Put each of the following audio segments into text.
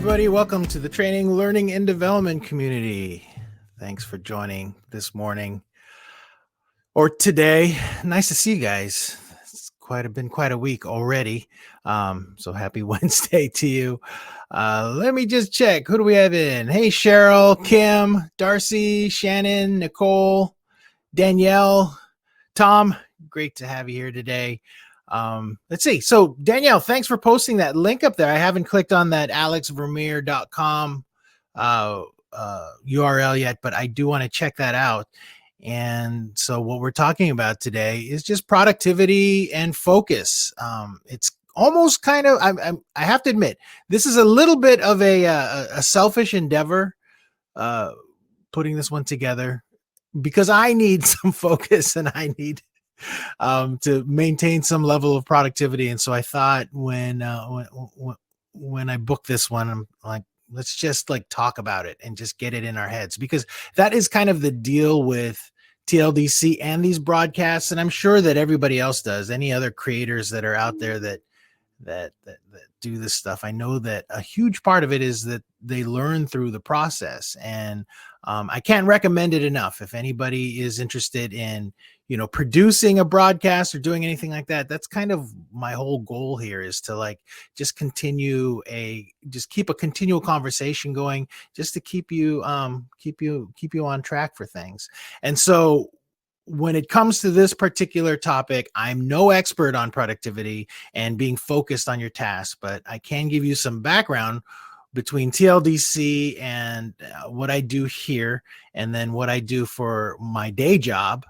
everybody. Welcome to the Training, Learning, and Development community. Thanks for joining this morning or today. Nice to see you guys. It's been quite a week already. So happy Wednesday to you. Let me just check. Who do we have in? Hey, Cheryl, Kim, Darcy, Shannon, Nicole, Danielle, Tom. Great to have you here today. Let's see. So Danielle, thanks for posting that link up there. I haven't clicked on that alexvermeer.com URL yet, but I do want to check that out. And so what we're talking about today is just productivity and focus. It's almost kind of, I have to admit, this is a little bit of a selfish endeavor, putting this one together because I need some focus and I need to maintain some level of productivity. And so I thought when I booked this one, I'm like, let's just talk about it and just get it in our heads, because that is kind of the deal with TLDC and these broadcasts. And I'm sure that everybody else does, any other creators that are out there that do this stuff. I know that a huge part of it is that they learn through the process. And I can't recommend it enough. If anybody is interested in, producing a broadcast or doing anything like that, that's kind of my whole goal here, is to just keep a continual conversation going, just to keep you on track for things. And so when it comes to this particular topic, I'm no expert on productivity and being focused on your task, but I can give you some background between TLDC and what I do here, and then what I do for my day job.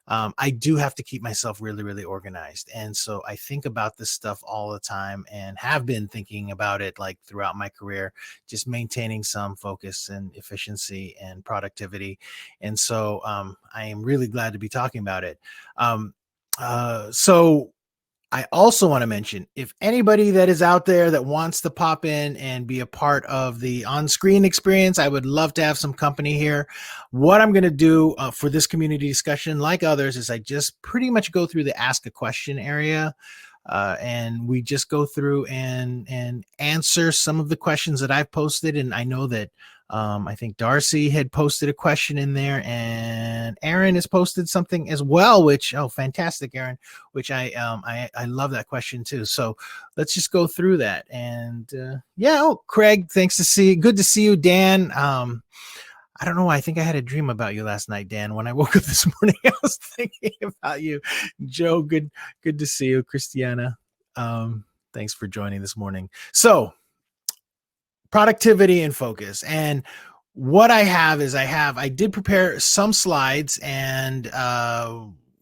I do have to keep myself really, really organized. And so I think about this stuff all the time and have been thinking about it throughout my career, just maintaining some focus and efficiency and productivity. And so I am really glad to be talking about it. So I also want to mention, if anybody that is out there that wants to pop in and be a part of the on-screen experience, I would love to have some company here. What I'm going to do for this community discussion, like others, is I just pretty much go through the ask a question area. And we just go through and answer some of the questions that I've posted. And I know that I think Darcy had posted a question in there, and Aaron has posted something as well, which, fantastic, Aaron, which I love that question too. So let's just go through that. And Craig, good to see you. Dan, I don't know why. I think I had a dream about you last night, Dan. When I woke up this morning, I was thinking about you. Joe, good to see you. Christiana, thanks for joining this morning. So productivity and focus. And what I have is I did prepare some slides, and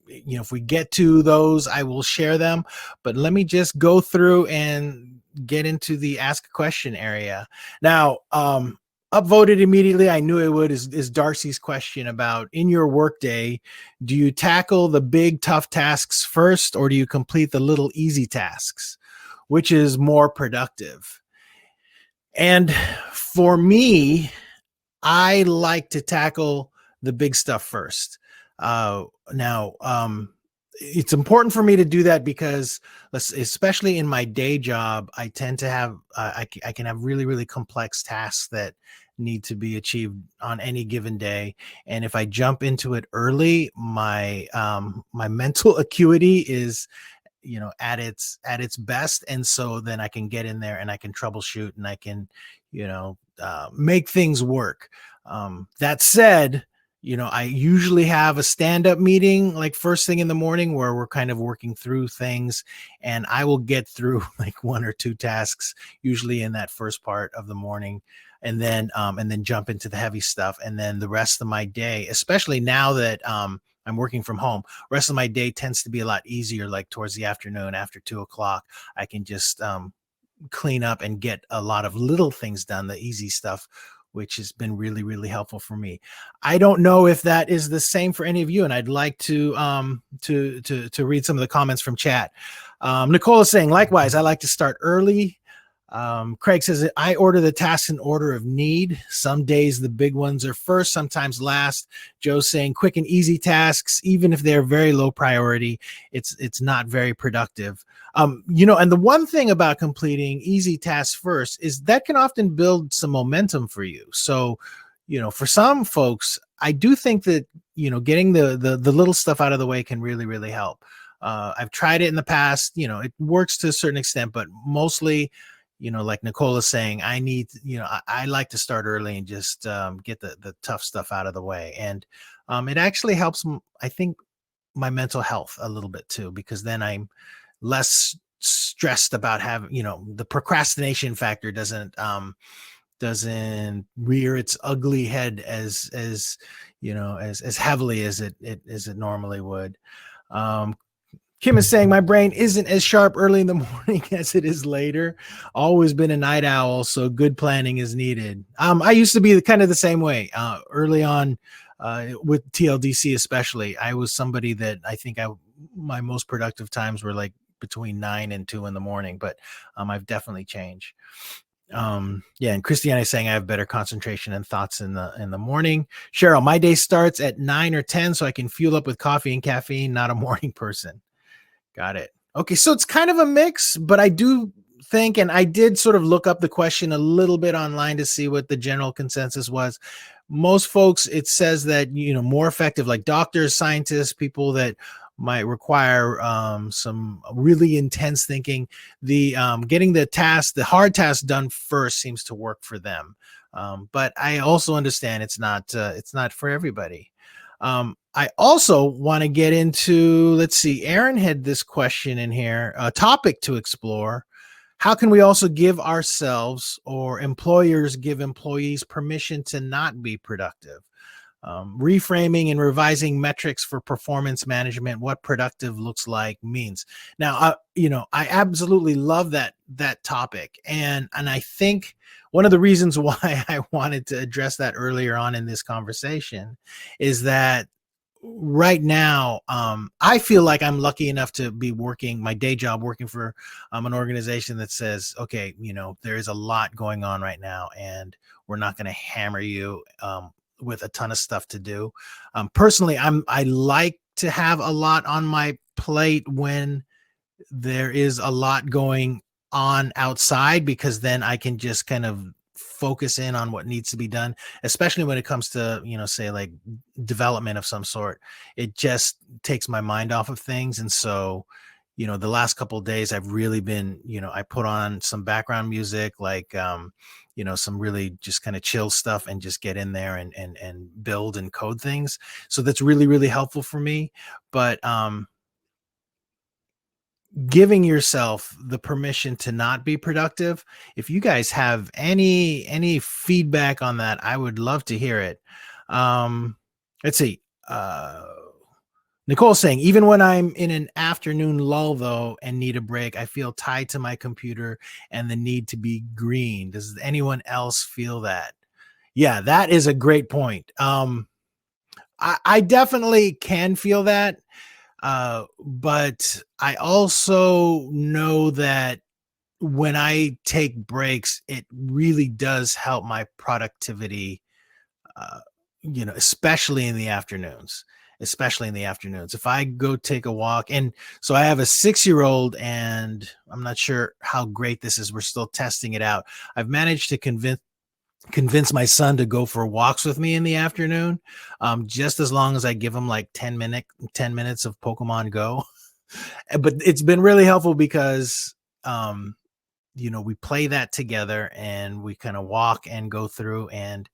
if we get to those, I will share them. But let me just go through and get into the ask a question area. Now, upvoted immediately, I knew it would, is Darcy's question about, in your workday, do you tackle the big tough tasks first, or do you complete the little easy tasks? Which is more productive? And for me, I like to tackle the big stuff first. It's important for me to do that because, especially in my day job, I tend to have, I can have really, really complex tasks that need to be achieved on any given day. And if I jump into it early, my mental acuity is, at its best. And so then I can get in there and I can troubleshoot and I can, make things work. That said, I usually have a stand-up meeting first thing in the morning where we're kind of working through things, and I will get through one or two tasks usually in that first part of the morning, and then jump into the heavy stuff. And then the rest of my day, especially now that I'm working from home, rest of my day tends to be a lot easier. Towards the afternoon, after 2:00, I can just clean up and get a lot of little things done, the easy stuff, which has been really, really helpful for me. I don't know if that is the same for any of you, and I'd like to read some of the comments from chat. Nicole is saying, likewise, I like to start early. Craig says, I order the tasks in order of need. Some days the big ones are first, sometimes last. Joe's saying quick and easy tasks, even if they're very low priority, it's not very productive. And the one thing about completing easy tasks first is that can often build some momentum for you. So, for some folks, I do think that, getting the little stuff out of the way can really, really help. I've tried it in the past, it works to a certain extent, but mostly, like Nicole is saying, I need, I like to start early and just get the tough stuff out of the way. And it actually helps, I think, my mental health a little bit too, because then I'm less stressed about having, the procrastination factor doesn't rear its ugly head as heavily as it normally would. Kim is saying my brain isn't as sharp early in the morning as it is later. Always been a night owl, so good planning is needed. I used to be kind of the same way early on with TLDC, especially. I was somebody that I think my most productive times were like between 9 and 2 in the morning, but I've definitely changed. And Christiane is saying I have better concentration and thoughts in the morning. Cheryl, my day starts at 9 or 10, so I can fuel up with coffee and caffeine. Not a morning person. Got it. Okay, so it's kind of a mix, but I do think, and I did sort of look up the question a little bit online to see what the general consensus was. Most folks, it says that, more effective, like doctors, scientists, people that might require some really intense thinking, the getting the hard task done first seems to work for them. But I also understand it's not for everybody. I also want to get into, let's see, Aaron had this question in here, a topic to explore. How can we also give ourselves or employers give employees permission to not be productive? Reframing and revising metrics for performance management, what productive looks like means. Now, I absolutely love that topic. And I think one of the reasons why I wanted to address that earlier on in this conversation is that right now, I feel like I'm lucky enough to be working my day job, working for an organization that says, okay, there is a lot going on right now, and we're not going to hammer you with a ton of stuff to do. Personally, I like to have a lot on my plate when there is a lot going on outside, because then I can just kind of focus in on what needs to be done, especially when it comes to, say like development of some sort. It just takes my mind off of things. And so, the last couple of days I've really been, I put on some background music, like, some really just kind of chill stuff, and just get in there and build and code things. So that's really, really helpful for me. But, giving yourself the permission to not be productive. If you guys have any feedback on that, I would love to hear it. Let's see. Nicole's saying, even when I'm in an afternoon lull though and need a break, I feel tied to my computer and the need to be green. Does anyone else feel that? Yeah, that is a great point. I definitely can feel that. But I also know that when I take breaks, it really does help my productivity, especially in the afternoons. If I go take a walk, and so I have a 6-year-old, and I'm not sure how great this is. We're still testing it out. I've managed to convince my son to go for walks with me in the afternoon, just as long as I give him like 10 minutes of Pokemon Go. But it's been really helpful because we play that together, and we kind of walk and go through and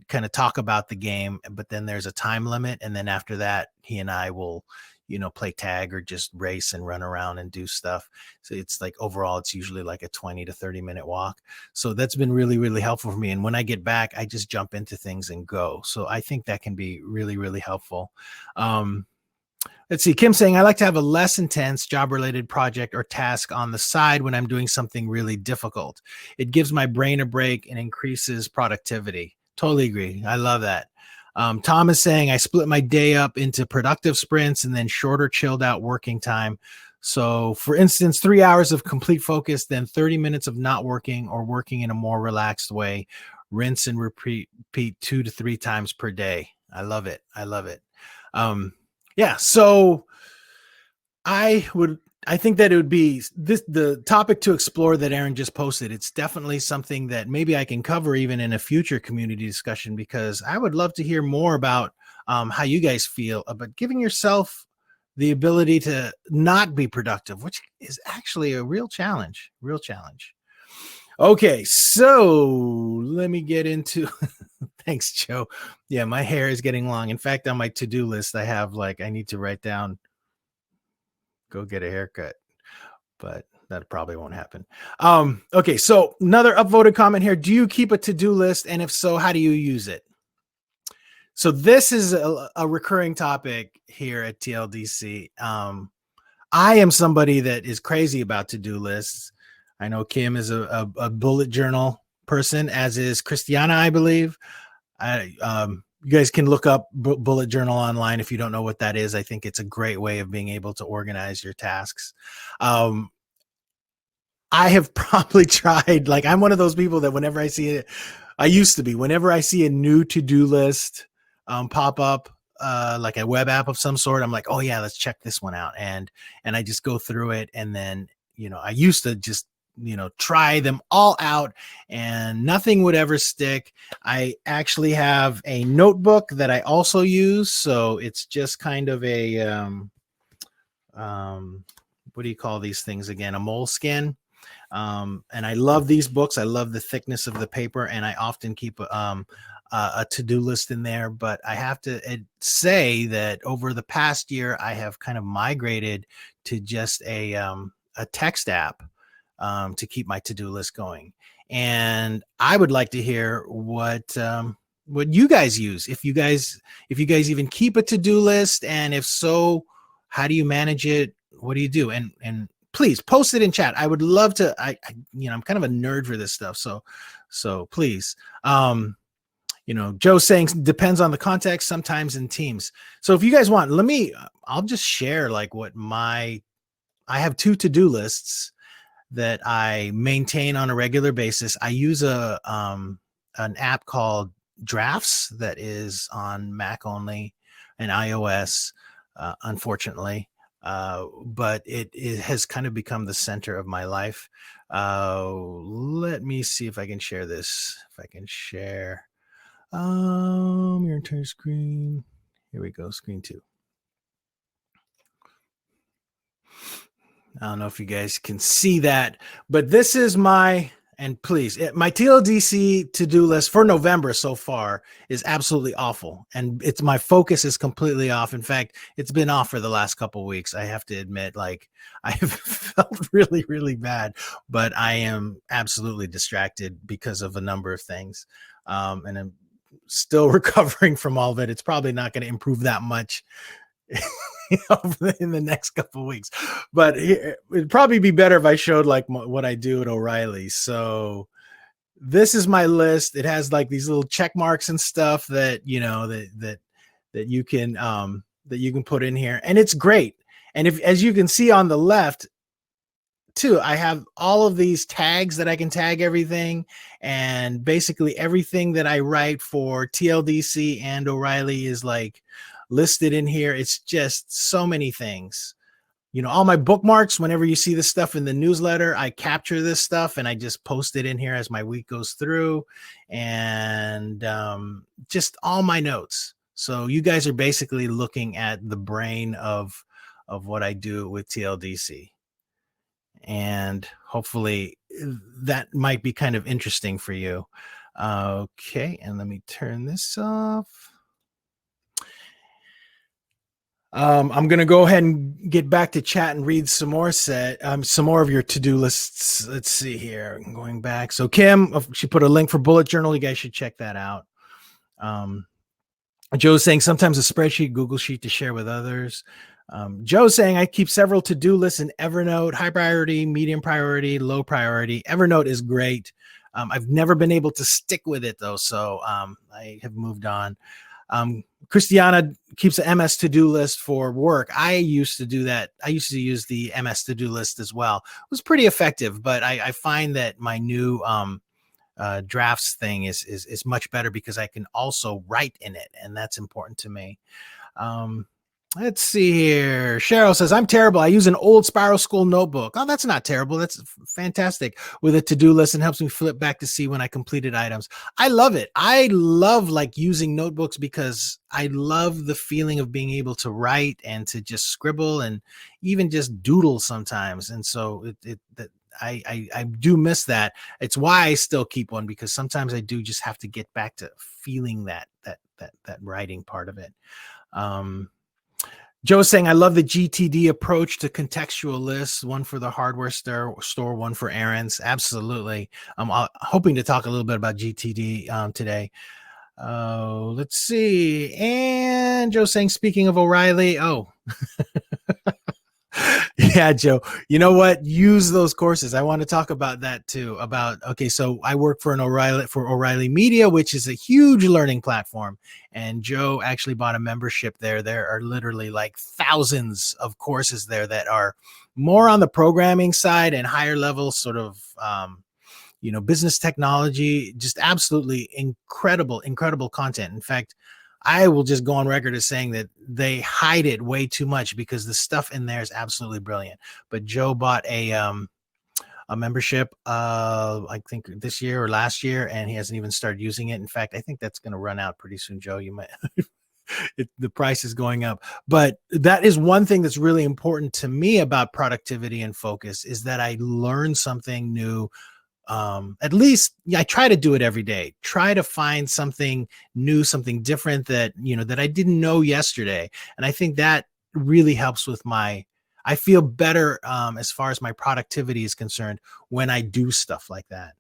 kind of talk about the game. But then there's a time limit, and then after that he and I will play tag or just race and run around and do stuff. So it's like, overall, it's usually like a 20 to 30 minute walk. So that's been really, really helpful for me. And when I get back, I just jump into things and go. So I think that can be really, really helpful. Let's see. Kim saying, I like to have a less intense job related project or task on the side when I'm doing something really difficult. It gives my brain a break and increases productivity. Totally agree. I love that. Tom is saying, I split my day up into productive sprints and then shorter chilled out working time. So for instance, 3 hours of complete focus, then 30 minutes of not working or working in a more relaxed way. Rinse and repeat 2 to 3 times per day. I love it. I love it. Yeah. So I would, I think that it would be the topic to explore that Aaron just posted. It's definitely something that maybe I can cover even in a future community discussion, because I would love to hear more about how you guys feel about giving yourself the ability to not be productive, which is actually a real challenge, Okay, so let me get into thanks, Joe. Yeah, my hair is getting long. In fact, on my to-do list, I have I need to write down, go get a haircut, but that probably won't happen. Okay, so another upvoted comment here. Do you keep a to-do list? And if so, how do you use it? So this is a recurring topic here at TLDC. I am somebody that is crazy about to-do lists. I know Kim is a bullet journal person, as is Christiana, I believe. You guys can look up bullet journal online if you don't know what that is. I think it's a great way of being able to organize your tasks. I have probably tried, I'm one of those people that whenever I see it, I used to be, whenever I see a new to-do list pop up, like a web app of some sort, I'm like, oh yeah, let's check this one out. And I just go through it. And then, I used to just, try them all out and nothing would ever stick. I actually have a notebook that I also use. So it's just kind of a, what do you call these things again? A moleskin. And I love these books. I love the thickness of the paper, and I often keep a to-do list in there. But I have to say that over the past year, I have kind of migrated to just a text app to keep my to-do list going. And I would like to hear what you guys use. If you guys even keep a to-do list, and if so, how do you manage it? What do you do? And please post it in chat. I would love to. I'm kind of a nerd for this stuff. So please, Joe's saying depends on the context, sometimes in teams. So if you guys want, I'll just share I have 2 to-do lists that I maintain on a regular basis. I use an app called Drafts that is on Mac only and iOS, unfortunately. But it has kind of become the center of my life. Let me see if I can share this. If I can share your entire screen. Here we go, screen 2. I don't know if you guys can see that, but this is my TLDC to-do list for November so far is absolutely awful. And my focus is completely off. In fact, it's been off for the last couple of weeks. I have to admit, I have felt really, really bad, but I am absolutely distracted because of a number of things. And I'm still recovering from all of it. It's probably not going to improve that much in the next couple of weeks, but it'd probably be better if I showed what I do at O'Reilly. So this is my list. It has these little check marks and stuff that that you can put in here, and it's great. And as you can see on the left too, I have all of these tags that I can tag everything, and basically everything that I write for TLDC and O'Reilly is listed in here. It's just so many things. All my bookmarks, whenever you see this stuff in the newsletter, I capture this stuff and I just post it in here as my week goes through, and just all my notes. So you guys are basically looking at the brain of what I do with TLDC. And hopefully that might be kind of interesting for you. Okay, and let me turn this off. I'm going to go ahead and get back to chat and read some more of your to-do lists. Let's see here. I'm going back. So Kim, she put a link for bullet journal. You guys should check that out. Joe's saying sometimes a spreadsheet, Google Sheet to share with others. Joe's saying I keep several to-do lists in Evernote, high priority, medium priority, low priority. Evernote is great. I've never been able to stick with it though. So I have moved on. Christiana keeps an MS to-do list for work. I used to do that. I used to use the MS to-do list as well. It was pretty effective, but I find that my new drafts thing is much better because I can also write in it, and that's important to me. Let's see here. Cheryl says, I'm terrible. I use an old Spiral School notebook. Oh, that's not terrible. That's fantastic. With a to-do list, and helps me flip back to see when I completed items. I love it. I love like using notebooks because I love the feeling of being able to write and to just scribble and even just doodle sometimes. And so I do miss that. It's why I still keep one, because sometimes I do just have to get back to feeling that writing part of it. Joe's saying, I love the GTD approach to contextual lists, one for the hardware store, one for errands. Absolutely. I'm hoping to talk a little bit about GTD today. Let's see. And Joe's saying, speaking of O'Reilly, yeah, Joe, you know what? Use those courses. I want to talk about that too. So I work for O'Reilly Media, which is a huge learning platform. And Joe actually bought a membership there. There are literally like thousands of courses there that are more on the programming side and higher level sort of, business technology, just absolutely incredible content. In fact, I will just go on record as saying that they hide it way too much because the stuff in there is absolutely brilliant. But Joe bought a membership, I think this year or last year, and he hasn't even started using it. In fact, I think that's going to run out pretty soon, Joe. You might, the price is going up. But that is one thing that's really important to me about productivity and focus, is that I learn something new. At least I try to do it every day. Try to find something new, something different that I didn't know yesterday. And I think that really helps with I feel better as far as my productivity is concerned when I do stuff like that.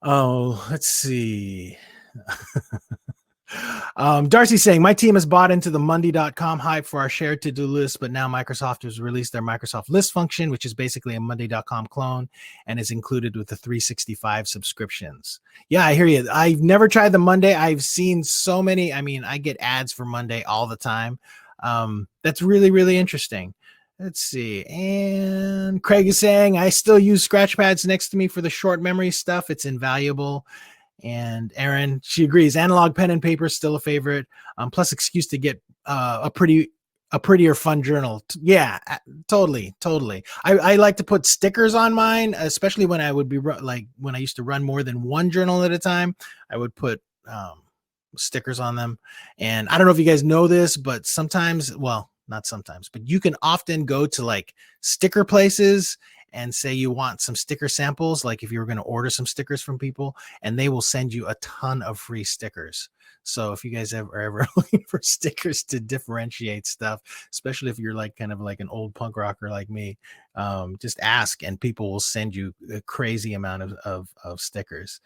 Oh, let's see. Darcy's saying, my team has bought into the Monday.com hype for our shared to-do list, but now Microsoft has released their Microsoft List function, which is basically a Monday.com clone and is included with the 365 subscriptions. Yeah, I hear you. I've never tried the Monday. I've seen so many. I mean, I get ads for Monday all the time. That's really, really interesting. Let's see. And Craig is saying, I still use scratch pads next to me for the short memory stuff. It's invaluable. And Erin, she agrees. Analog pen and paper is still a favorite. Plus excuse to get a prettier, fun journal. Yeah, totally. I like to put stickers on mine, especially when I would be when I used to run more than one journal at a time. I would put stickers on them. And I don't know if you guys know this, but sometimes, well, not sometimes, but you can often go to like sticker places and say you want some sticker samples, like if you were going to order some stickers from people, and they will send you a ton of free stickers. So if you guys are ever looking for stickers to differentiate stuff, especially if you're like kind of like an old punk rocker like me, just ask and people will send you a crazy amount of stickers.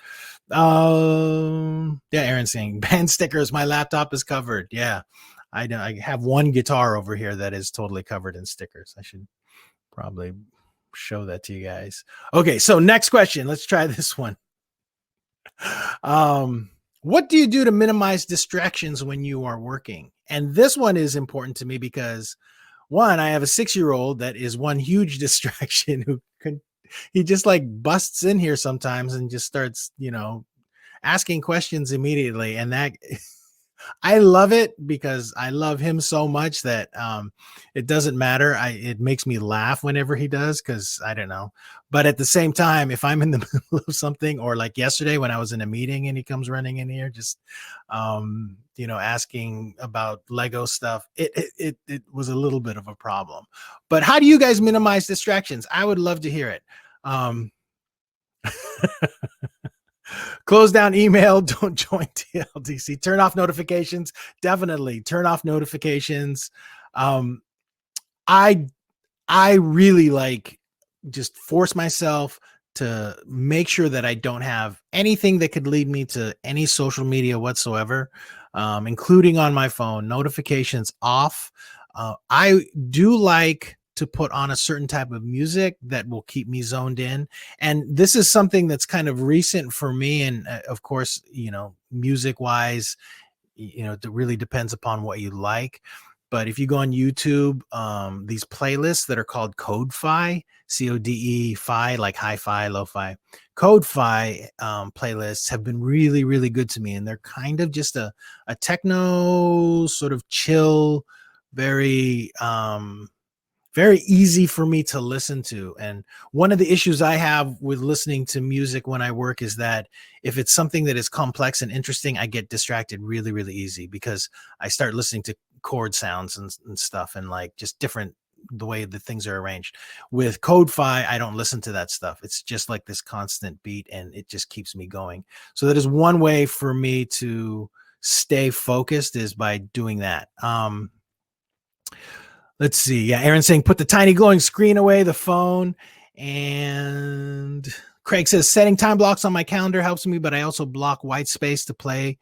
Yeah, Aaron's saying band stickers. My laptop is covered. Yeah, I have one guitar over here that is totally covered in stickers. I should probably show that to you guys. Okay, so next question. Let's try this one. What do you do to minimize distractions when you are working? And this one is important to me because, one, I have a 6-year-old that is one huge distraction he just like busts in here sometimes and just starts, asking questions immediately. And that I love it because I love him so much that it doesn't matter. It makes me laugh whenever he does, because I don't know. But at the same time, if I'm in the middle of something, or like yesterday when I was in a meeting and he comes running in here, just asking about Lego stuff, it was a little bit of a problem. But how do you guys minimize distractions? I would love to hear it. Close down email. Don't join TLDC. Turn off notifications. Definitely turn off notifications. I really like just force myself to make sure that I don't have anything that could lead me to any social media whatsoever, including on my phone. Notifications off. I do like to put on a certain type of music that will keep me zoned in. And this is something that's kind of recent for me. And of course, music wise, it really depends upon what you like. But if you go on YouTube, these playlists that are called Code-Fi, CODE-Fi, like hi-fi, lo-fi, Code-Fi playlists have been really, really good to me. And they're kind of just a techno sort of chill, very very easy for me to listen to. And one of the issues I have with listening to music when I work is that if it's something that is complex and interesting, I get distracted really, really easy because I start listening to chord sounds and stuff, and like just different the way the things are arranged. With Code-Fi, I don't listen to that stuff. It's just like this constant beat and it just keeps me going. So that is one way for me to stay focused, is by doing that. Let's see. Yeah, Aaron's saying put the tiny glowing screen away, the phone. And Craig says setting time blocks on my calendar helps me, but I also block white space to play,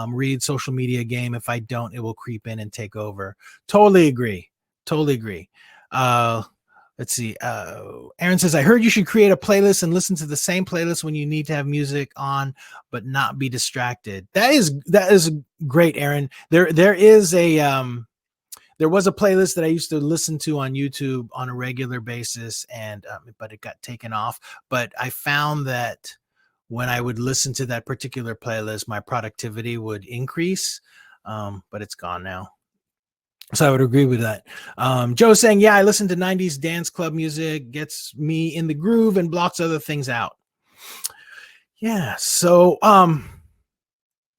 read, social media, game. If I don't, it will creep in and take over. Totally agree. Totally agree. Let's see. Aaron says, I heard you should create a playlist and listen to the same playlist when you need to have music on, but not be distracted. That is great, Aaron. There was a playlist that I used to listen to on YouTube on a regular basis, and but it got taken off. But I found that when I would listen to that particular playlist, my productivity would increase. But it's gone now. So I would agree with that. Joe's saying, yeah, I listen to 90s dance club music, gets me in the groove and blocks other things out. Yeah. So,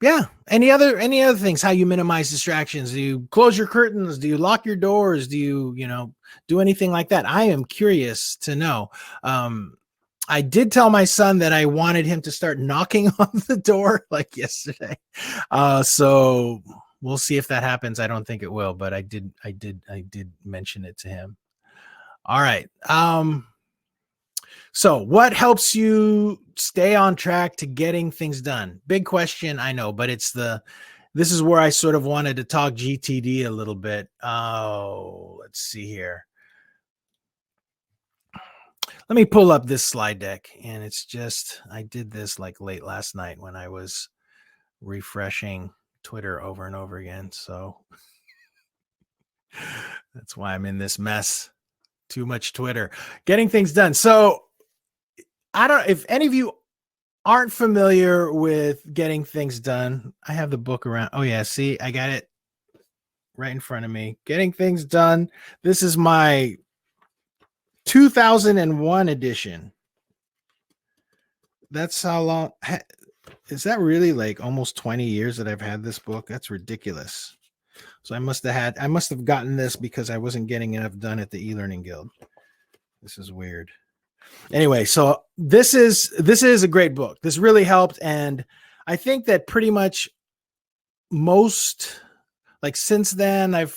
yeah. Any other things? How you minimize distractions? Do you close your curtains? Do you lock your doors? Do you, do anything like that? I am curious to know. I did tell my son that I wanted him to start knocking on the door like yesterday. So we'll see if that happens. I don't think it will, but I did mention it to him. All right. So what helps you stay on track to getting things done? Big question, I know, but this is where I sort of wanted to talk GTD a little bit. Oh, let's see here. Let me pull up this slide deck, and it's just, I did this like late last night when I was refreshing Twitter over and over again. So that's why I'm in this mess. Too much Twitter. Getting things done. So I don't know if any of you aren't familiar with getting things done. I have the book around. Oh yeah, see, I got it right in front of me. Getting things done. This is my 2001 edition. That's how long. Is that really like almost 20 years that I've had this book? That's ridiculous. So I must have gotten this because I wasn't getting enough done at the e-learning guild. This is weird. Anyway, so this is a great book. This really helped. And I think that pretty much most, like since I've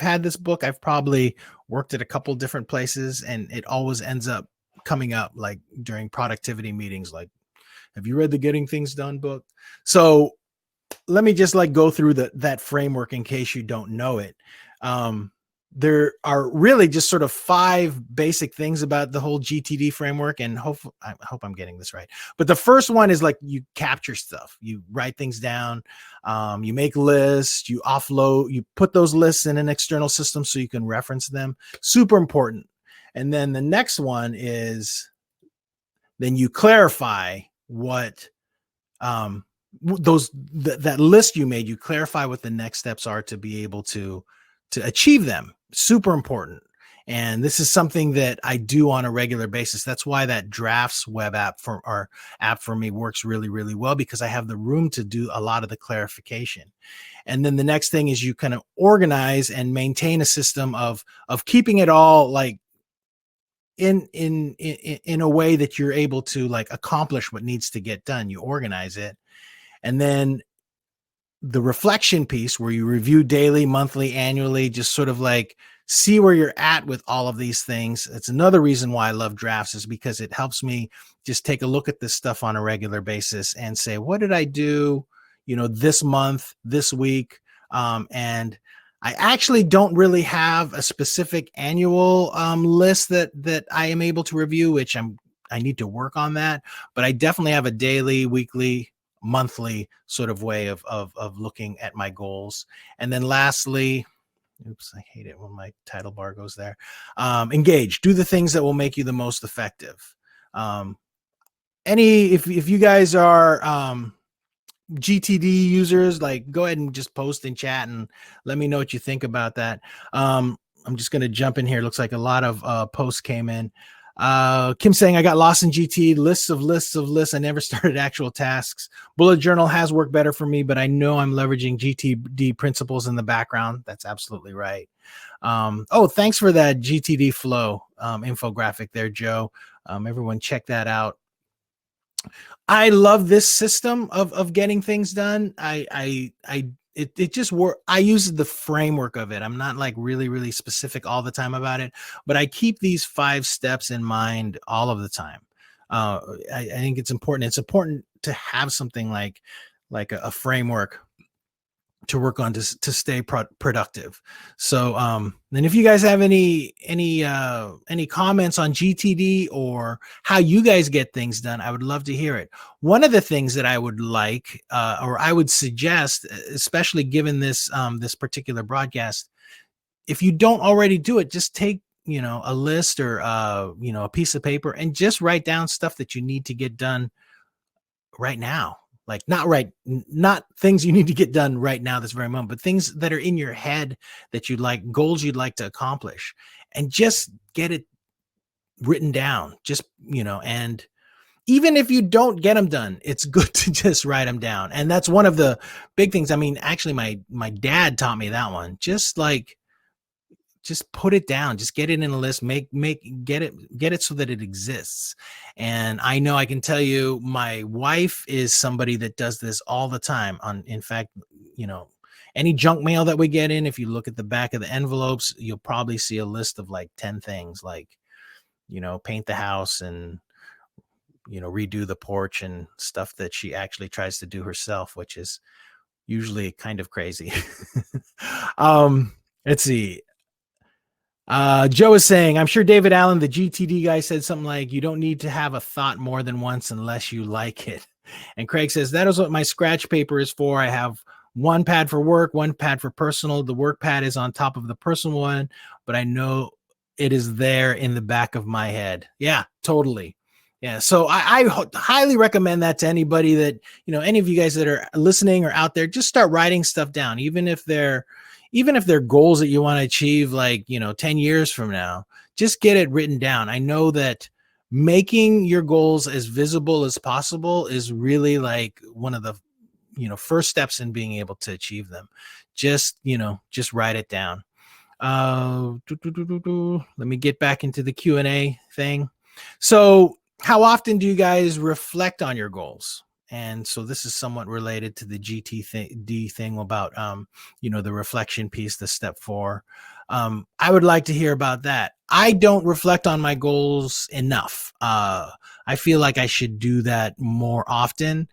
had this book, I've probably worked at a couple different places, and it always ends up coming up like during productivity meetings, like, have you read the Getting Things Done book? So let me just like go through that framework in case you don't know it. There are really just sort of 5 basic things about the whole GTD framework, and I hope I'm getting this right. But the first one is like you capture stuff, you write things down, you make lists, you offload, you put those lists in an external system so you can reference them. Super important. And then the next one is then you clarify what that list you made, you clarify what the next steps are to be able to achieve them. Super important. And this is something that I do on a regular basis. That's why that Drafts web app for me works really, really well, because I have the room to do a lot of the clarification. And then the next thing is you kind of organize and maintain a system of keeping it all like in a way that you're able to like accomplish what needs to get done. You organize it. And then the reflection piece, where you review daily, monthly, annually, just sort of like see where you're at with all of these things. It's another reason why I love Drafts, is because it helps me just take a look at this stuff on a regular basis and say, what did I do, this month, this week? And I actually don't really have a specific annual list that I am able to review, which I need to work on that, but I definitely have a daily, weekly, monthly sort of way of looking at my goals. And then lastly, oops, I hate it when my title bar goes there. Engage. Do the things that will make you the most effective. If you guys are GTD users, like, go ahead and just post in chat and let me know what you think about that. I'm just going to jump in here. It looks like a lot of posts came in. Kim saying, I got lost in GT, lists of lists of lists. I never started actual tasks. Bullet journal has worked better for me, but I know I'm leveraging GTD principles in the background. That's absolutely right. Oh, thanks for that GTD flow infographic there, Joe. Everyone check that out. I love this system of getting things done. It just work. I use the framework of it. I'm not like really specific all the time about it, but I keep these 5 steps in mind all of the time. I think it's important. It's important to have something like a framework to work on to stay productive. So and if you guys have any comments on GTD or how you guys get things done, I would love to hear it. One of the things that I would like or I would suggest, especially given this this particular broadcast, if you don't already do it, just take a list or a piece of paper and just write down stuff that you need to get done right now. Like not things you need to get done right now this very moment, but things that are in your head that you'd like, goals you'd like to accomplish, and just get it written down. Just, and even if you don't get them done, it's good to just write them down. And that's one of the big things. I mean, actually my dad taught me that one. Just put it down, just get it in a list, get it so that it exists. And I know I can tell you, my wife is somebody that does this all the time. In fact, any junk mail that we get in, if you look at the back of the envelopes, you'll probably see a list of like 10 things, like, paint the house and, redo the porch and stuff that she actually tries to do herself, which is usually kind of crazy. Let's see. Joe is saying, I'm sure David Allen, the GTD guy, said something like, you don't need to have a thought more than once unless you like it. And Craig says, that is what my scratch paper is for. I have one pad for work, one pad for personal. The work pad is on top of the personal one, but I know it is there in the back of my head. Yeah, totally. Yeah. So I highly recommend that to anybody that, any of you guys that are listening or out there, just start writing stuff down, even if they're goals that you want to achieve, like, 10 years from now, just get it written down. I know that making your goals as visible as possible is really like one of the, first steps in being able to achieve them. Just write it down. Let me get back into the Q&A thing. So how often do you guys reflect on your goals? And so this is somewhat related to the GTD thing about, the reflection piece, the step 4. I would like to hear about that. I don't reflect on my goals enough. I feel like I should do that more often.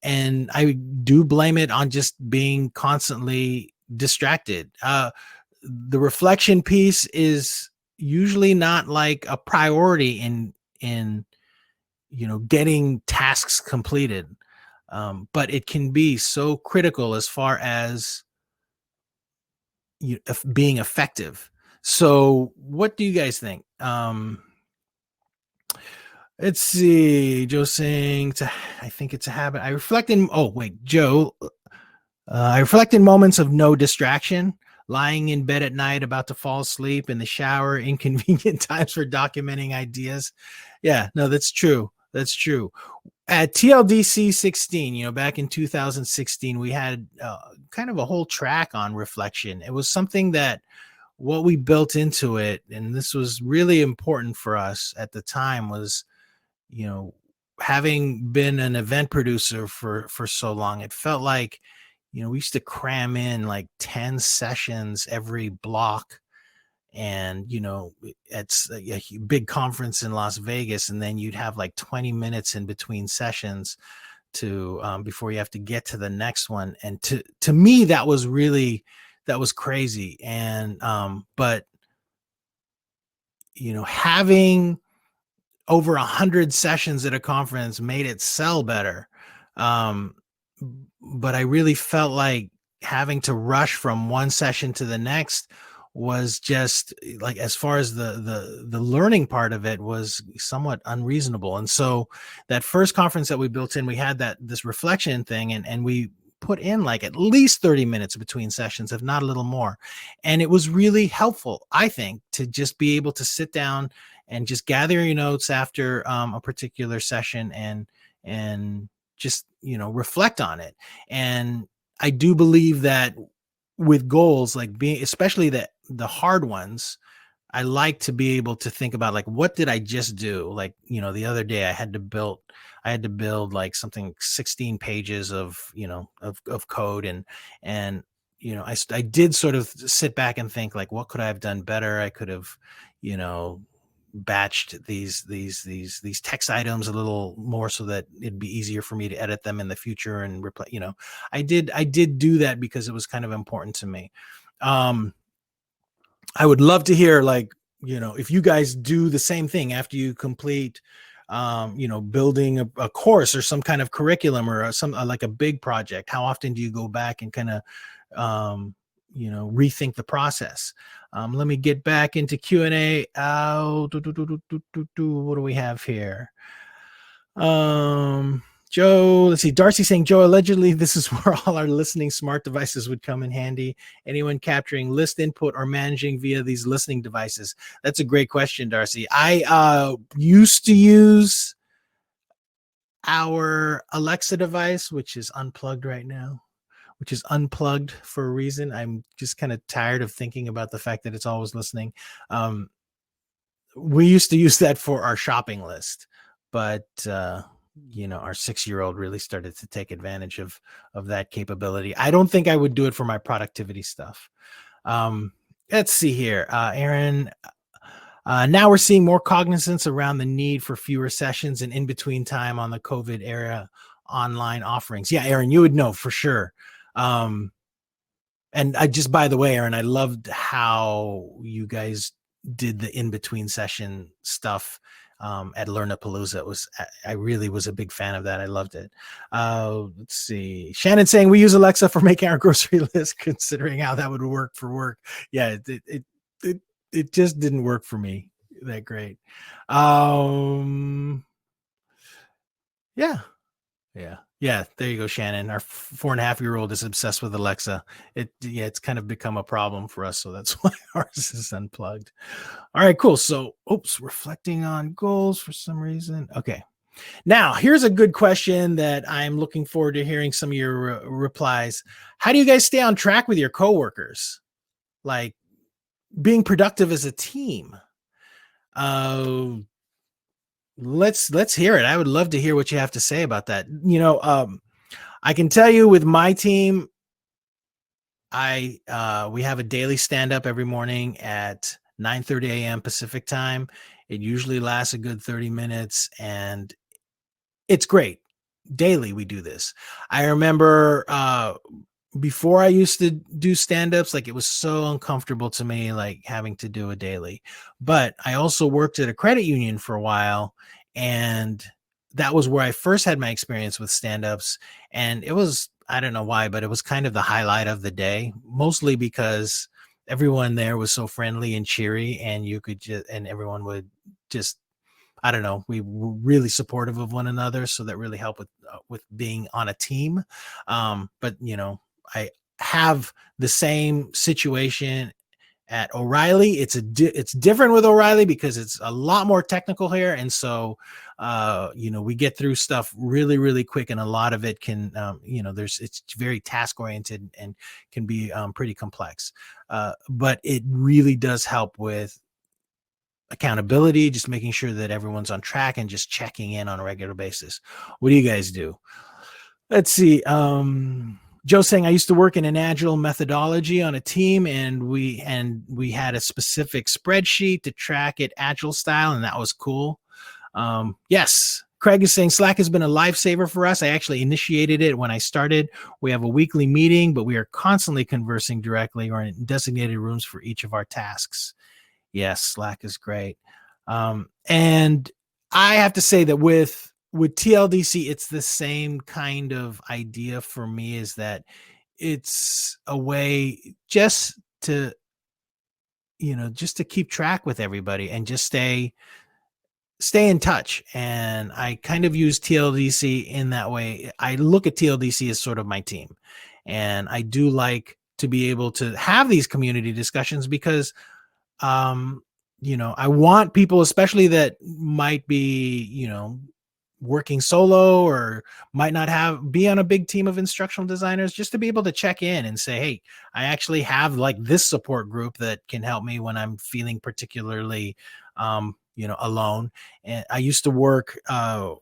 And I do blame it on just being constantly distracted. The reflection piece is usually not like a priority in getting tasks completed. But it can be so critical as far as being effective. So what do you guys think? Let's see. Joe saying, I think it's a habit. I reflect in, Joe, I reflect in moments of no distraction, lying in bed at night, about to fall asleep, in the shower, inconvenient times for documenting ideas. Yeah, no, that's true. That's true. At TLDC 16, back in 2016, we had kind of a whole track on reflection. It was something that what we built into it, and this was really important for us at the time, was, having been an event producer for so long, it felt like, we used to cram in like 10 sessions every block. And, it's a big conference in Las Vegas, and then you'd have like 20 minutes in between sessions to before you have to get to the next one. And to me, that was crazy. And but having over 100 sessions at a conference made it sell better. Um, but I really felt like having to rush from one session to the next was just like, as far as the learning part of it, was somewhat unreasonable. And so that first conference that we built in, we had this reflection thing, and we put in like at least 30 minutes between sessions, if not a little more. And it was really helpful, I think, to just be able to sit down and just gather your notes after a particular session, and just, reflect on it. And I do believe that with goals, like being, especially the hard ones, I like to be able to think about, like, what did I just do? Like, the other day I had to build like something 16 pages of, of code, and, I did sort of sit back and think, like, what could I have done better? I could have, you know, batched these text items a little more so that it'd be easier for me to edit them in the future and reply. I did do that because it was kind of important to me. Um, I would love to hear, like, if you guys do the same thing after you complete, building a course or some kind of curriculum, or like a big project. How often do you go back and kind of, rethink the process? Let me get back into Q&A. What do we have here? Joe, let's see. Darcy saying, Joe, allegedly this is where all our listening smart devices would come in handy. Anyone capturing list input or managing via these listening devices? That's a great question, Darcy. I used to use our Alexa device, which is unplugged right now, which is unplugged for a reason. I'm just kind of tired of thinking about the fact that it's always listening. We used to use that for our shopping list, but our 6-year-old really started to take advantage of that capability. I don't think I would do it for my productivity stuff. Let's see here. Aaron, now we're seeing more cognizance around the need for fewer sessions and in between time on the COVID era online offerings. Yeah, Aaron, you would know for sure. And I just, by the way, Aaron, I loved how you guys did the in-between session stuff at Learnapalooza. I really was a big fan of that. I loved it. Let's see. Shannon saying we use Alexa for making our grocery list, considering how that would work for work. Yeah, it just didn't work for me that great. Yeah. There you go, Shannon. Our 4.5-year-old is obsessed with Alexa. It's kind of become a problem for us, so that's why ours is unplugged. All right, cool. So, reflecting on goals for some reason. Okay. Now, here's a good question that I'm looking forward to hearing some of your replies. How do you guys stay on track with your coworkers? Like, being productive as a team. Let's hear it. I would love to hear what you have to say about that. I can tell you with my team, we have a daily stand up every morning at 9:30 a.m. Pacific time. It usually lasts a good 30 minutes, and it's great. Daily we do this. I remember before I used to do stand-ups, like, it was so uncomfortable to me, like, having to do a daily. But I also worked at a credit union for a while, and that was where I first had my experience with stand-ups. And it was, I don't know why, but it was kind of the highlight of the day, mostly because everyone there was so friendly and cheery, and everyone would just, I don't know, we were really supportive of one another. So that really helped with being on a team. But I have the same situation at O'Reilly. It's different with O'Reilly because it's a lot more technical here. And so, we get through stuff really, really quick, and a lot of it can, it's very task oriented and can be pretty complex. But it really does help with accountability, just making sure that everyone's on track and just checking in on a regular basis. What do you guys do? Let's see. Joe saying, I used to work in an agile methodology on a team, and we had a specific spreadsheet to track it agile style, and that was cool. Yes. Craig is saying Slack has been a lifesaver for us. I actually initiated it when I started. We have a weekly meeting, but we are constantly conversing directly or in designated rooms for each of our tasks. Yes, Slack is great. And I have to say that with with TLDC, it's the same kind of idea for me, is that it's a way just to, just to keep track with everybody and just stay in touch. And I kind of use TLDC in that way. I look at TLDC as sort of my team. And I do like to be able to have these community discussions because I want people, especially that might be, working solo or might not be on a big team of instructional designers, just to be able to check in and say, hey, I actually have like this support group that can help me when I'm feeling particularly alone. And I used to work at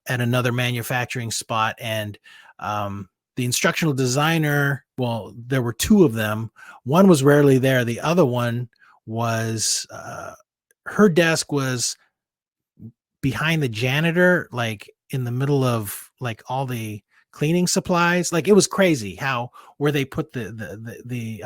another manufacturing spot, and the instructional designer, well, there were two of them. One was rarely there. The other one was her desk was behind the janitor, like in the middle of like all the cleaning supplies. Like, it was crazy where they put the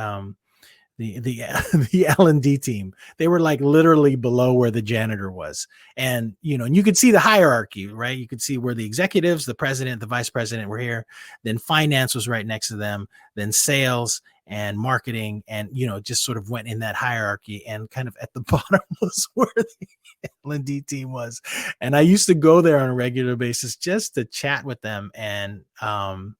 L&D team. They were like literally below where the janitor was. And, and you could see the hierarchy, right? You could see where the executives, the president, the vice president were here. Then finance was right next to them. Then sales and marketing, and, just sort of went in that hierarchy, and kind of at the bottom was where the L&D team was. And I used to go there on a regular basis just to chat with them. And, I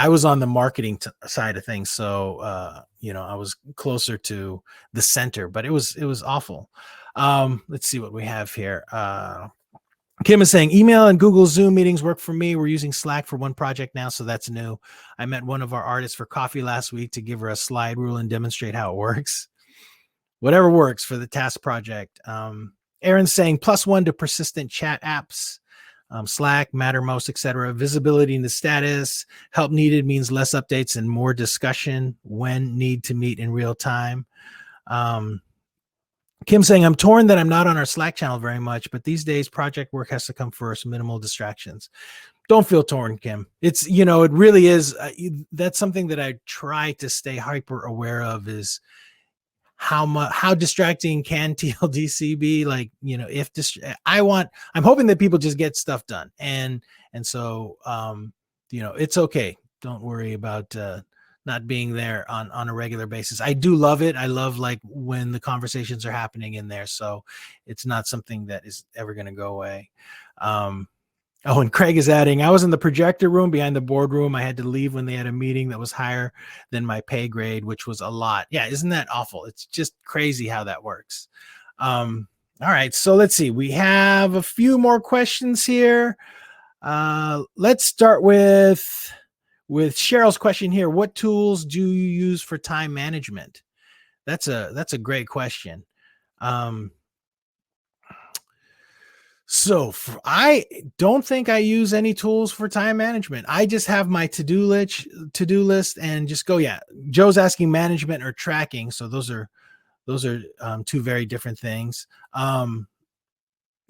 was on the marketing side of things. So, I was closer to the center, but it was awful. Let's see what we have here. Kim is saying email and Google Zoom meetings work for me. We're using Slack for one project now, so that's new. I met one of our artists for coffee last week to give her a slide rule and demonstrate how it works. Whatever works for the task project. Aaron's saying +1 to persistent chat apps. Slack, Mattermost, etc. Visibility in the status. Help needed means less updates and more discussion when need to meet in real time. Kim saying, I'm torn that I'm not on our Slack channel very much, but these days project work has to come first, minimal distractions. Don't feel torn, Kim. It's, it really is. That's something that I try to stay hyper aware of, is how distracting can TLDC be? Like, if I'm hoping that people just get stuff done. And so, it's okay. Don't worry about, not being there on a regular basis. I do love it. I love like when the conversations are happening in there. So it's not something that is ever going to go away. And Craig is adding, I was in the projector room behind the boardroom. I had to leave when they had a meeting that was higher than my pay grade, which was a lot. Yeah. Isn't that awful? It's just crazy how that works. All right. So let's see. We have a few more questions here. Let's start with Cheryl's question here. What tools do you use for time management? That's a great question. So I don't think I use any tools for time management. I just have my to-do list and just go. Yeah. Joe's asking management or tracking. So those are two very different things.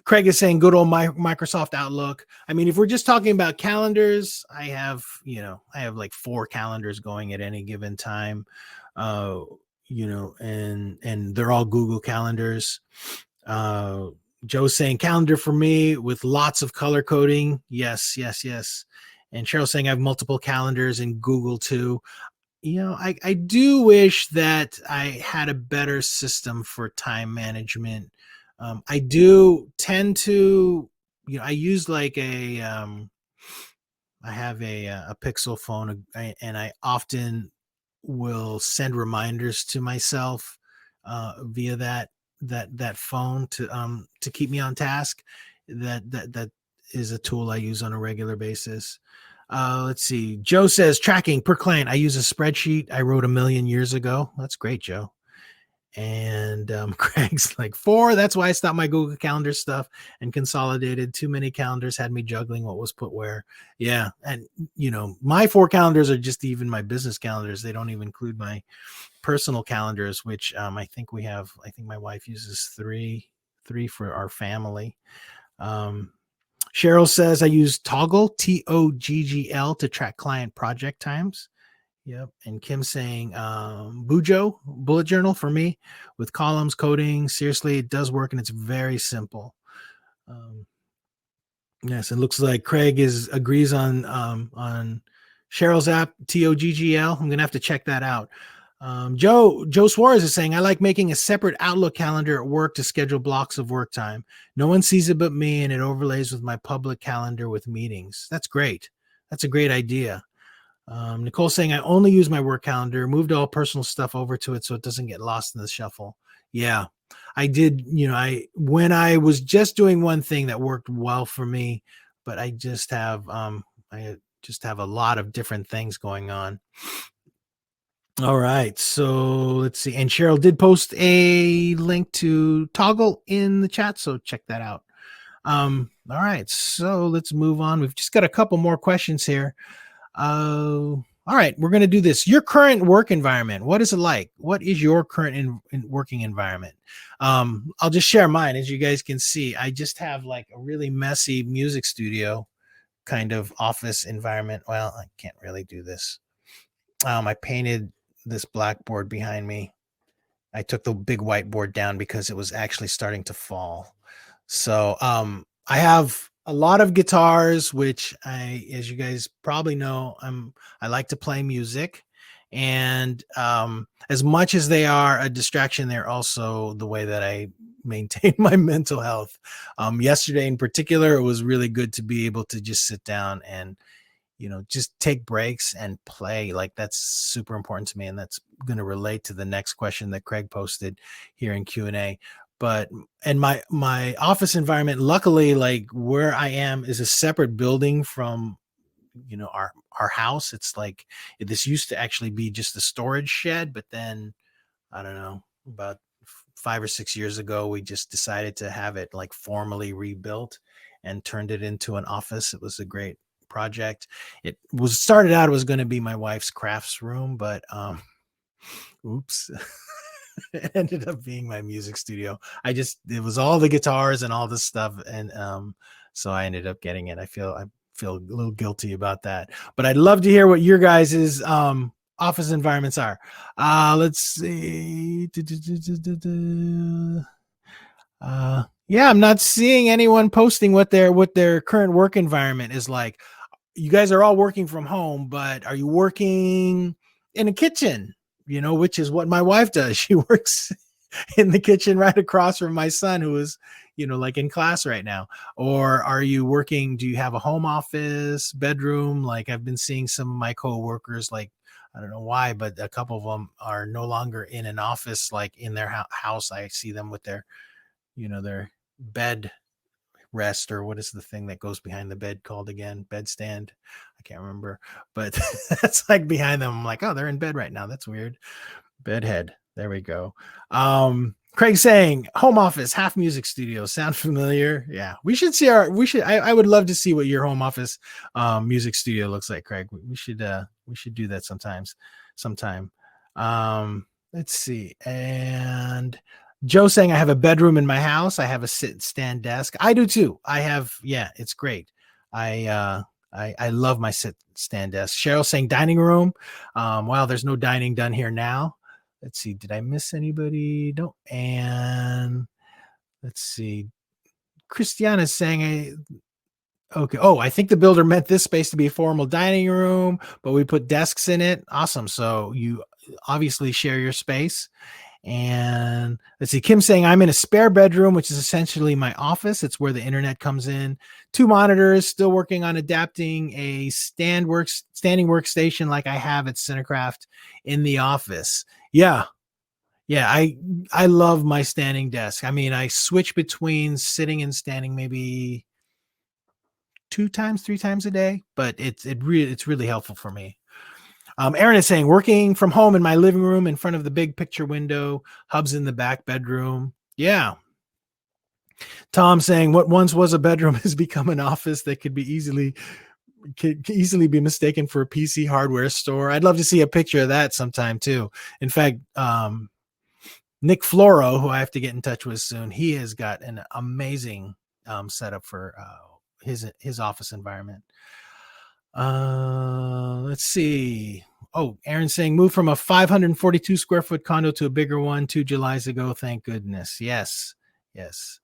Craig is saying good old Microsoft Outlook. I mean, if we're just talking about calendars, I have like 4 calendars going at any given time, and they're all Google calendars. Joe's saying calendar for me with lots of color coding. Yes. And Cheryl's saying I have multiple calendars in Google too. I do wish that I had a better system for time management. I do tend to, I use like I have a Pixel phone, and I often will send reminders to myself via that phone to keep me on task. That is a tool I use on a regular basis. Let's see. Joe says tracking per client. I use a spreadsheet I wrote 1 million years ago. That's great, Joe. And Craig's like 4. That's why I stopped my Google Calendar stuff and consolidated. Too many calendars had me juggling what was put where. Yeah. And, my 4 calendars are just even my business calendars. They don't even include my personal calendars, which I think my wife uses 3 for our family. Cheryl says I use Toggle, TOGGL, to track client project times. Yep. And Kim saying Bujo, bullet journal for me with columns, coding. Seriously, it does work, and it's very simple. Yes, it looks like Craig agrees on Cheryl's app TOGGL. I'm gonna have to check that out. Joe Suarez is saying I like making a separate Outlook calendar at work to schedule blocks of work time. No one sees it but me, and it overlays with my public calendar with meetings. That's great. That's a great idea. Nicole saying I only use my work calendar, moved all personal stuff over to it so it doesn't get lost in the shuffle. Yeah, I did. I when I was just doing one thing that worked well for me, but I just have a lot of different things going on. All right, so let's see. And Cheryl did post a link to Toggle in the chat, so check that out. All right, so let's move on. We've just got a couple more questions here. All right, we're going to do this. Your current work environment, what is it like? What is your current working environment? I'll just share mine. As you guys can see, I just have like a really messy music studio kind of office environment. Well, I can't really do this. I painted this blackboard behind me. I took the big whiteboard down because it was actually starting to fall. So I have a lot of guitars, which as you guys probably know, I like to play music. And as much as they are a distraction, they're also the way that I maintain my mental health. Yesterday in particular, it was really good to be able to just sit down and just take breaks and play. Like that's super important to me. And that's going to relate to the next question that Craig posted here in Q&A. But, and my office environment, luckily, like where I am is a separate building from, our house. It's like, this used to actually be just a storage shed, but then I don't know, about 5 or 6 years ago, we just decided to have it like formally rebuilt and turned it into an office. It was a great project. It was going to be my wife's crafts room, but oops. It ended up being my music studio. It was all the guitars and all this stuff, and so I ended up getting it. I feel a little guilty about that, but I'd love to hear what your guys's office environments are. Let's see. Yeah, I'm not seeing anyone posting what their current work environment is like. You guys are all working from home, but are you working in a kitchen? Which is what my wife does. She works in the kitchen right across from my son, who is, like in class right now. Or are you working? Do you have a home office, bedroom? Like I've been seeing some of my coworkers, like, I don't know why, but a couple of them are no longer in an office, like in their house. I see them with their bed rest, or what is the thing that goes behind the bed called again? Bed stand. I can't remember, but that's like behind them. I'm like, oh, they're in bed right now. That's weird. Bedhead. There we go. Craig saying home office, half music studio. Sound familiar? Yeah. I would love to see what your home office music studio looks like, Craig. We should do that sometime. Let's see. And Joe saying I have a bedroom in my house. I have a sit stand desk. I do too. It's great. I love my sit stand desk. Cheryl saying dining room. Wow, there's no dining done here now. Let's see. Did I miss anybody? No. And let's see. Christiana is saying okay. Oh, I think the builder meant this space to be a formal dining room, but we put desks in it. Awesome. So you obviously share your space. And let's see, Kim saying I'm in a spare bedroom, which is essentially my office. It's where the internet comes in. 2 monitors, still working on adapting a standing workstation like I have at Cinecraft in the office. Yeah. I love my standing desk. I mean, I switch between sitting and standing maybe 3 times a day, but it's really helpful for me. Aaron is saying working from home in my living room in front of the big picture window, hubs in the back bedroom. Yeah. Tom saying what once was a bedroom has become an office that could easily be mistaken for a PC hardware store. I'd love to see a picture of that sometime too. In fact, Nick Floro, who I have to get in touch with soon, he has got an amazing setup for his office environment. Let's see. Oh, Aaron's saying move from a 542 square foot condo to a bigger one 2 Julys ago. Thank goodness. Yes. Yes.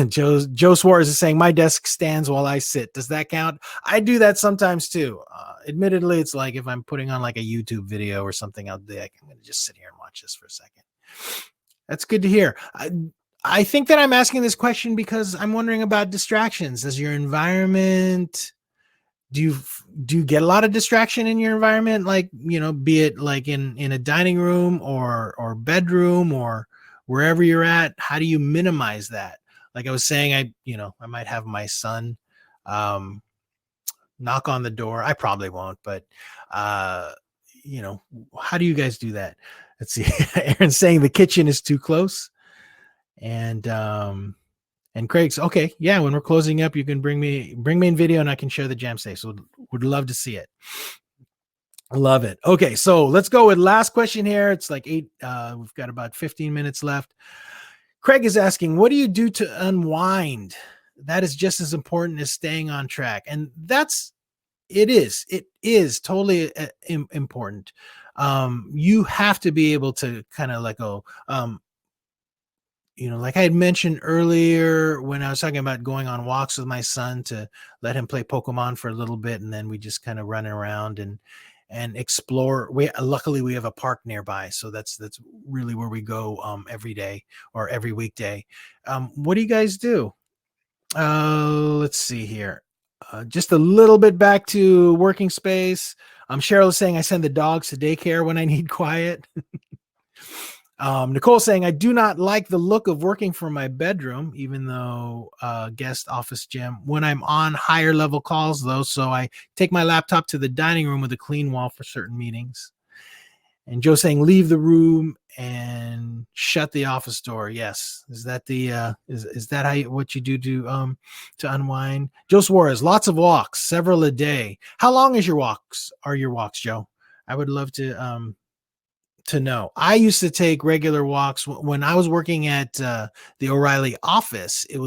Joe Suarez is saying my desk stands while I sit. Does that count? I do that sometimes too. Admittedly, it's like if I'm putting on like a YouTube video or something, I'll be like, I'm going to just sit here and watch this for a second. That's good to hear. I think that I'm asking this question because I'm wondering about distractions. Does your environment do you do you get a lot of distraction in your environment, like, be it like in a dining room or bedroom or wherever you're at? How do you minimize that? Like I was saying, I might have my son um knock on the door. I probably won't, but uh you know how do you guys do that? Let's see. Aaron's saying the kitchen is too close. And Craig's okay. Yeah, when we're closing up, you can bring me in video, and I can share the jam safe. So would love to see it. I love it. Okay, so let's go with last question here. It's like 8. We've got about 15 minutes left. Craig is asking, what do you do to unwind? That is just as important as staying on track, and it is totally important. You have to be able to kind of let go. Like I had mentioned earlier when I was talking about going on walks with my son to let him play Pokemon for a little bit, and then we just kind of run around and explore. Luckily we have a park nearby, so that's really where we go every day or every weekday. What do you guys do? Let's see here. Just a little bit back to working space. Cheryl is saying I send the dogs to daycare when I need quiet. Nicole saying, I do not like the look of working from my bedroom, even though guest office gym, when I'm on higher level calls, though. So I take my laptop to the dining room with a clean wall for certain meetings. And Joe saying, leave the room and shut the office door. Yes. Is that is that what you do to unwind? Joe Suarez, lots of walks, several a day. How long are your walks, Joe? I would love to know. I used to take regular walks when I was working at the O'Reilly office. It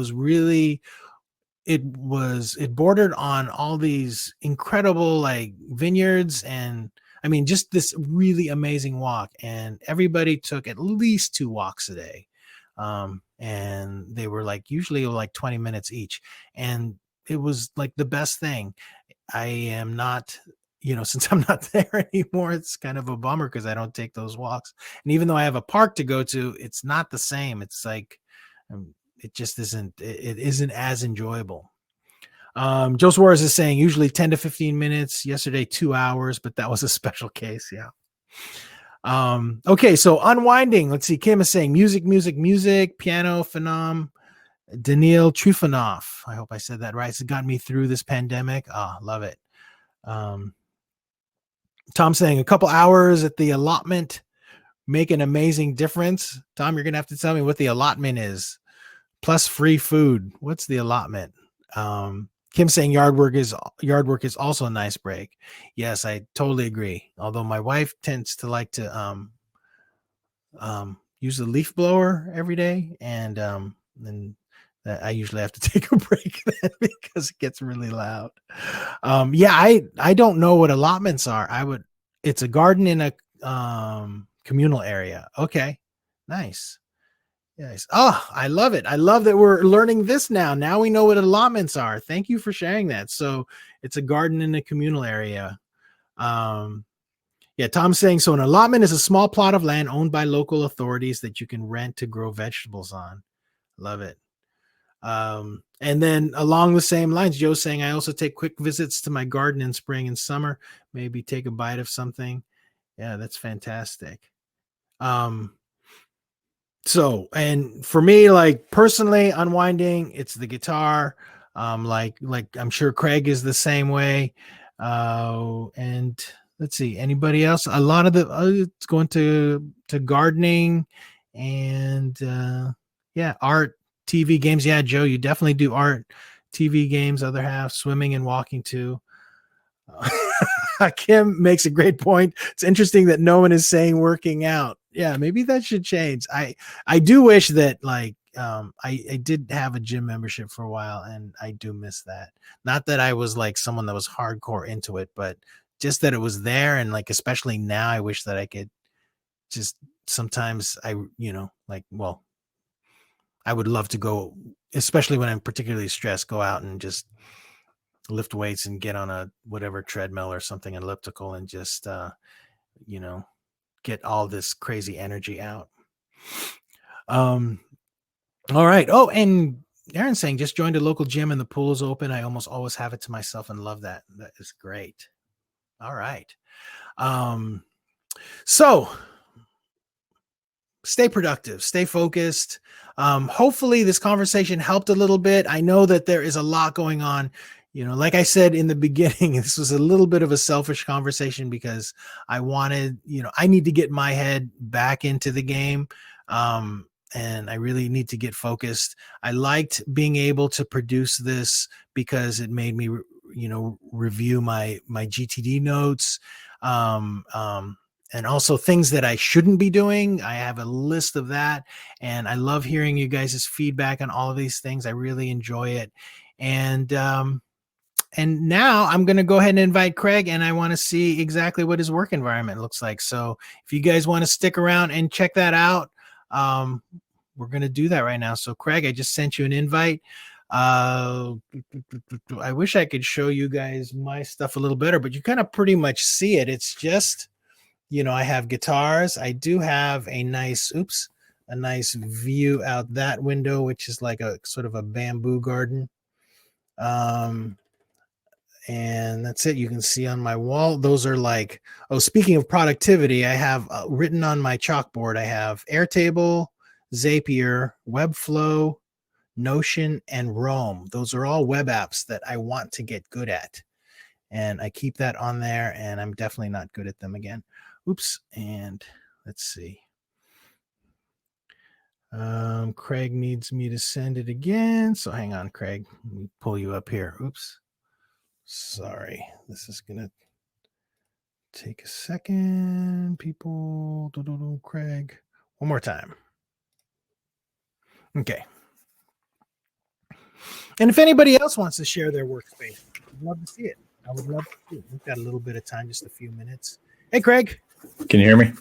bordered on all these incredible like vineyards, and I mean just this really amazing walk, and everybody took at least 2 walks a day. And they were like usually like 20 minutes each, and it was like the best thing. I am not, since I'm not there anymore, it's kind of a bummer because I don't take those walks. And even though I have a park to go to, it's not the same. It's like, it just it isn't as enjoyable. Joe Suarez is saying usually 10 to 15 minutes. Yesterday, 2 hours, but that was a special case. Yeah. Okay. So unwinding. Let's see. Kim is saying music, piano, phenom. Daniil Trufanov. I hope I said that right. It's got me through this pandemic. Love it. Tom saying a couple hours at the allotment make an amazing difference. Tom, you're going to have to tell me what the allotment is. Plus free food. What's the allotment? Kim saying yard work is also a nice break. Yes, I totally agree. Although my wife tends to like to use the leaf blower every day, and then I usually have to take a break then because it gets really loud. Yeah, I don't know what allotments are. It's a garden in a communal area. Okay, nice. Yes. Oh, I love it. I love that we're learning this now. Now we know what allotments are. Thank you for sharing that. So it's a garden in a communal area. Yeah, Tom's saying, so an allotment is a small plot of land owned by local authorities that you can rent to grow vegetables on. Love it. And then along the same lines, Joe's saying, I also take quick visits to my garden in spring and summer, maybe take a bite of something. Yeah, that's fantastic. So, and for me, like personally unwinding, it's the guitar. Like I'm sure Craig is the same way. And let's see, anybody else? A lot of it's going to gardening and yeah, art, TV, games. Yeah, Joe, you definitely do art, TV, games. Other half, swimming and walking too. Kim makes a great point. It's interesting that no one is saying working out. Yeah, maybe that should change. I do wish that like I did have a gym membership for a while, and I do miss that. Not that I was like someone that was hardcore into it, but just that it was there, and like especially now I wish that I could just sometimes like, well, I would love to go, especially when I'm particularly stressed, go out and just lift weights and get on a whatever treadmill or something elliptical and just, get all this crazy energy out. All right. Oh, and Aaron's saying just joined a local gym and the pool is open. I almost always have it to myself and love that. That is great. All right. So stay productive, stay focused. Hopefully this conversation helped a little bit. I know that there is a lot going on. Like I said in the beginning, this was a little bit of a selfish conversation because I wanted, I need to get my head back into the game. And I really need to get focused. I liked being able to produce this because it made me, review my GTD notes. And also things that I shouldn't be doing. I have a list of that. And I love hearing you guys' feedback on all of these things. I really enjoy it. And now I'm going to go ahead and invite Craig, and I want to see exactly what his work environment looks like. So if you guys want to stick around and check that out, we're going to do that right now. So Craig, I just sent you an invite. I wish I could show you guys my stuff a little better, but you kind of pretty much see it. It's just, I have guitars. I do have a nice view out that window, which is like a sort of a bamboo garden. And that's it. You can see on my wall, those are like, speaking of productivity, I have written on my chalkboard, I have Airtable, Zapier, Webflow, Notion, and Roam. Those are all web apps that I want to get good at. And I keep that on there, and I'm definitely not good at them again. And let's see. Craig needs me to send it again. So hang on, Craig. Let me pull you up here. Sorry. This is going to take a second, people. Craig. One more time. Okay. And if anybody else wants to share their workspace, I'd love to see it. I would love to see it. We've got a little bit of time, just a few minutes. Hey, Craig. Can you hear me?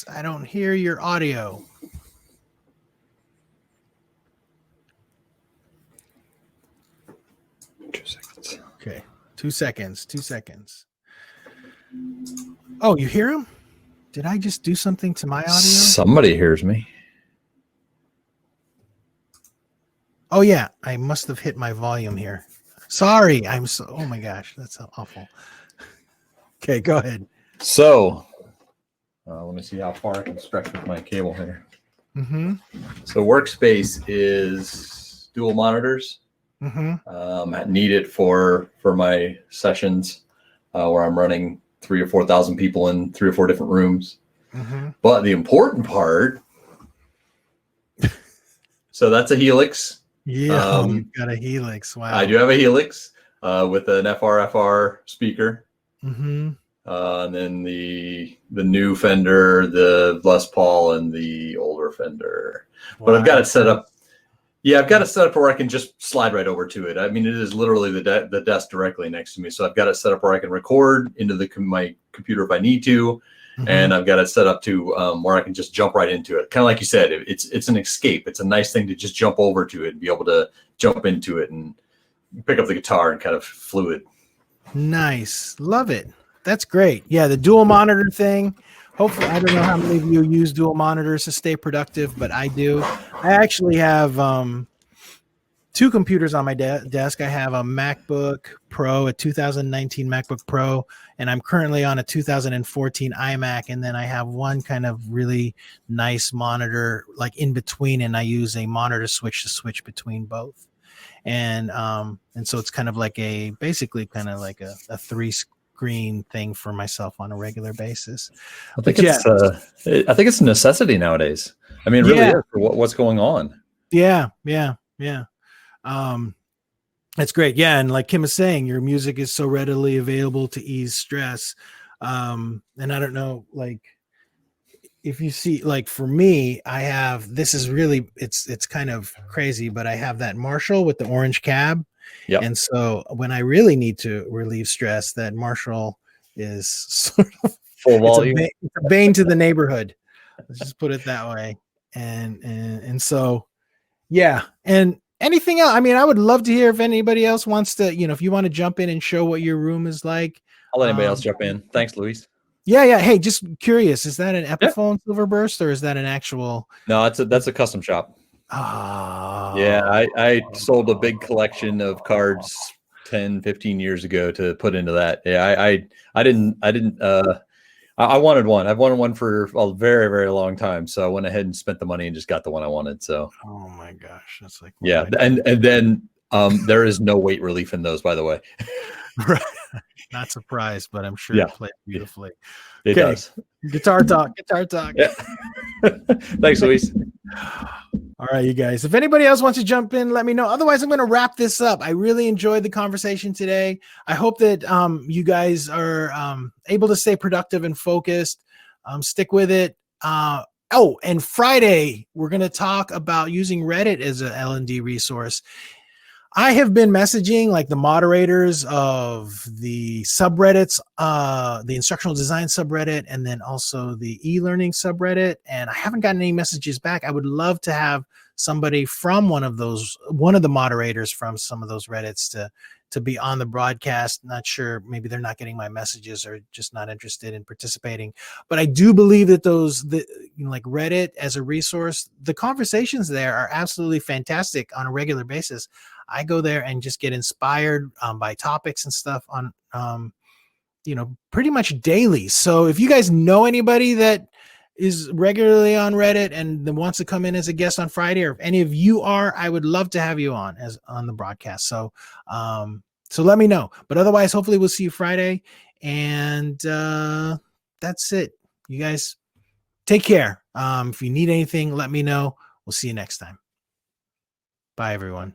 I don't hear your audio. Okay. 2 seconds. Oh, you hear him? Did I just do something to my audio? Somebody hears me. Oh yeah, I must have hit my volume here. Sorry, oh my gosh, that's awful. Okay, go ahead. So, let me see how far I can stretch with my cable here. Mm-hmm. So workspace is dual monitors. Mm-hmm. I need it for my sessions where I'm running 3,000 or 4,000 people in 3 or 4 different rooms. Mm-hmm. But the important part, so that's a Helix. Yeah, you've got a Helix. Wow. I do have a Helix with an FR speaker. Mm-hmm. And then the new Fender, the Les Paul, and the older Fender. Wow. But I've got it set up. Yeah, I've got it set up where I can just slide right over to it. I mean, it is literally the desk directly next to me. So I've got it set up where I can record into my computer if I need to. Mm-hmm. And I've got it set up to where I can just jump right into it. Kind of like you said, it's an escape. It's a nice thing to just jump over to it and be able to jump into it and pick up the guitar and kind of fluid. Nice. Love it. That's great. Yeah, the dual monitor thing. Hopefully, I don't know how many of you use dual monitors to stay productive, but I do. I actually have 2 computers on my desk. I have a MacBook Pro, a 2019 MacBook Pro, and I'm currently on a 2014 iMac. And then I have one kind of really nice monitor like in between, and I use a monitor switch to switch between both. And so it's kind of like basically kind of like a 3-screen thing for myself on a regular basis. I think it's a necessity nowadays. I mean, it really is for what's going on. Yeah. That's great. Yeah. And like Kim is saying, your music is so readily available to ease stress. And I don't know, like if you see, like for me, I have, this is really, it's kind of crazy, but I have that Marshall with the orange cab. Yep. And so when I really need to relieve stress, that Marshall is sort of full volume. It's a bane to the neighborhood. Let's just put it that way. And so Yeah. And anything else? I mean, I would love to hear if anybody else wants to, if you want to jump in and show what your room is like. I'll let anybody else jump in. Thanks, Luis. Yeah, yeah. Hey, just curious, is that an Yeah. Epiphone Silver Burst or is that an actual? No, that's a custom shop. Oh, Yeah, I sold a big collection of cards 10, 15 years ago to put into that. Yeah, I didn't I wanted one. I've wanted one for a very, very long time. So I went ahead and spent the money and just got the one I wanted. So oh my gosh, that's like yeah, and then there is no weight relief in those, by the way. right. Not surprised, but I'm sure Yeah, it plays beautifully. it does. Guitar talk. Guitar talk. Yeah. Thanks, Luis. All right, you guys. If anybody else wants to jump in, let me know. Otherwise, I'm going to wrap this up. I really enjoyed the conversation today. I hope that you guys are able to stay productive and focused. Stick with it. And Friday, we're going to talk about using Reddit as an L&D resource. I have been messaging like the moderators of the subreddits, the instructional design subreddit, and then also the e-learning subreddit. And I haven't gotten any messages back. I would love to have somebody from one of the moderators from some of those Reddits to be on the broadcast. Not sure, maybe they're not getting my messages or just not interested in participating. But I do believe that like Reddit as a resource, the conversations there are absolutely fantastic on a regular basis. I go there and just get inspired by topics and stuff on, pretty much daily. So if you guys know anybody that is regularly on Reddit and then wants to come in as a guest on Friday, or if any of you are, I would love to have you on the broadcast. So, so let me know. But otherwise, hopefully we'll see you Friday. And that's it. You guys take care. If you need anything, let me know. We'll see you next time. Bye, everyone.